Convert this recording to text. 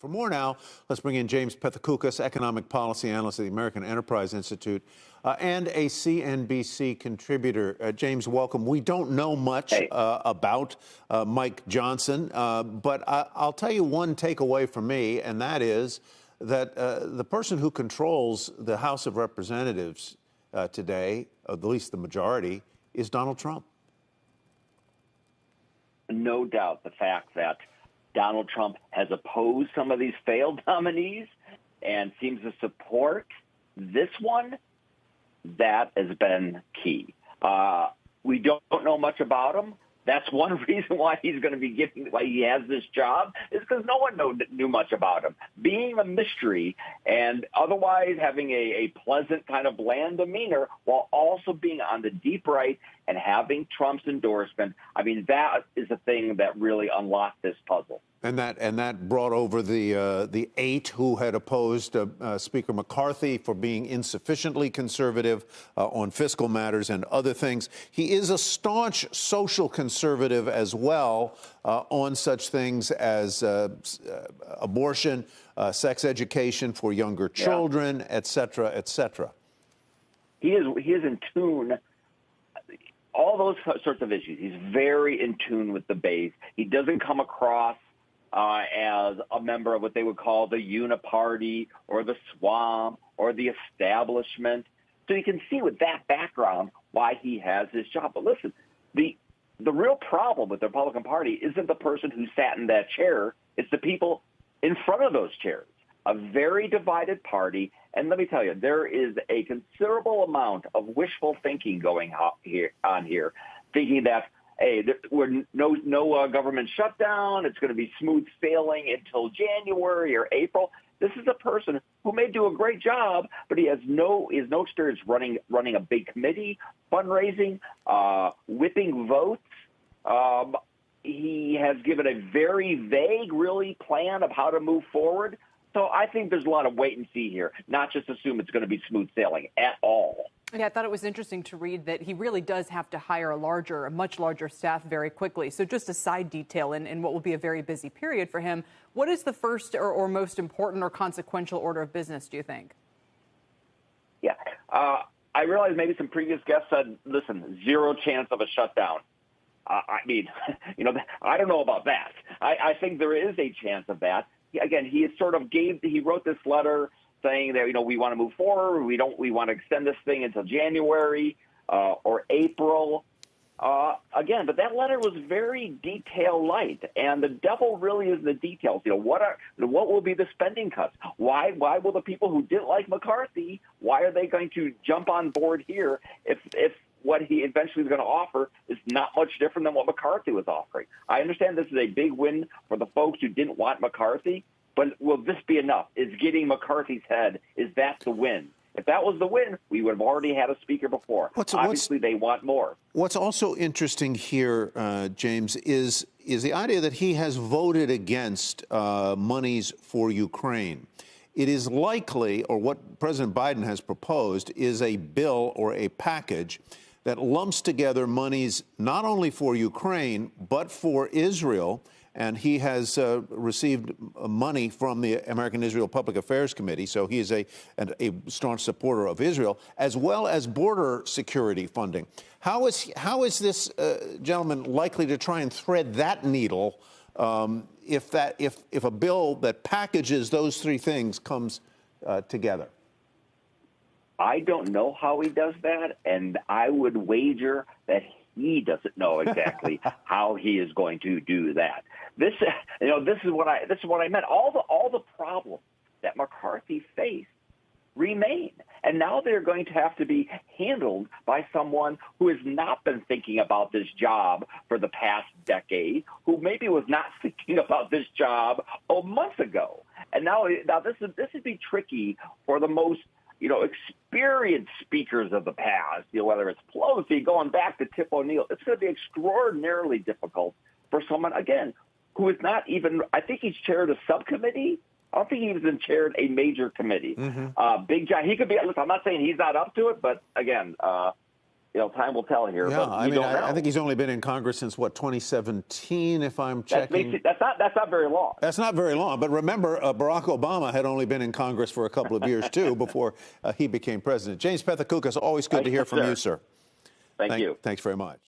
For more now, let's bring in James Pethokoukis, economic policy analyst at the American Enterprise Institute, and a CNBC contributor. James, welcome. We don't know much about Mike Johnson, but I'll tell you one takeaway from me, and that is that the person who controls the House of Representatives today, at least the majority, is Donald Trump. No doubt the fact that Donald Trump has opposed some of these failed nominees and seems to support this one, that has been key. We don't know much about him. That's one reason why he's going to be why he has this job, is because no one knew much about him. Being a mystery and otherwise having a pleasant kind of bland demeanor while also being on the deep right and having Trump's endorsement, I mean, that is the thing that really unlocked this puzzle. And that brought over the 8 who had opposed Speaker McCarthy for being insufficiently conservative on fiscal matters and other things. He is a staunch social conservative as well on such things as abortion, sex education for younger children, et cetera, et cetera. He is in tune. All those sorts of issues. He's very in tune with the base. He doesn't come across as a member of what they would call the uniparty or the swamp or the establishment. So you can see with that background why he has his job. But listen, the real problem with the Republican Party isn't the person who sat in that chair. It's the people in front of those chairs. A very divided party. And let me tell you, there is a considerable amount of wishful thinking going on here, thinking that, hey, we're no government shutdown. It's going to be smooth sailing until January or April. This is a person who may do a great job, but he has no experience running a big committee, fundraising, whipping votes. He has given a very vague, really, plan of how to move forward. So I think there's a lot of wait and see here, not just assume it's going to be smooth sailing at all. Yeah, I thought it was interesting to read that he really does have to hire a much larger staff very quickly. So just a side detail in what will be a very busy period for him. What is the first or most important or consequential order of business, do you think? Yeah, I realize maybe some previous guests said, listen, zero chance of a shutdown. I mean, I don't know about that. I think there is a chance of that. Again, he wrote this letter saying that, we want to move forward. We want to extend this thing until January or April. Again, but that letter was very detail light, and the devil really is in the details. What will be the spending cuts? Why will the people who didn't like McCarthy, why are they going to jump on board here if what he eventually is going to offer is not much different than what McCarthy was offering? I understand this is a big win for the folks who didn't want McCarthy, but will this be enough? Is getting McCarthy's head, is that the win? If that was the win, we would have already had a speaker before. Obviously, they want more. What's also interesting here, James, is the idea that he has voted against monies for Ukraine. It is likely, or what President Biden has proposed, is a bill or a package that lumps together monies not only for Ukraine, but for Israel. And he has received money from the American Israel Public Affairs Committee, so he is a staunch supporter of Israel, as well as border security funding. How is this gentleman likely to try and thread that needle if a bill that packages those three things comes together? I don't know how he does that, and I would wager that he doesn't know exactly how he is going to do that. This is what I meant. All the problems that McCarthy faced remain, and now they're going to have to be handled by someone who has not been thinking about this job for the past decade, who maybe was not thinking about this job months ago, and now this would be tricky for the most experienced speakers of the past, whether it's Pelosi, going back to Tip O'Neill. It's going to be extraordinarily difficult for someone, again, who is not even, I think he's chaired a subcommittee. I don't think he even chaired a major committee. Big John, he could be, listen, I'm not saying he's not up to it, but again, time will tell here. Yeah, but I mean, don't know. I think he's only been in Congress since, what, 2017, if I'm checking. That's not very long. That's not very long. But remember, Barack Obama had only been in Congress for a couple of years, too, before he became president. James Pethokoukis, always good to hear from you, sir. Thank you. Thanks very much.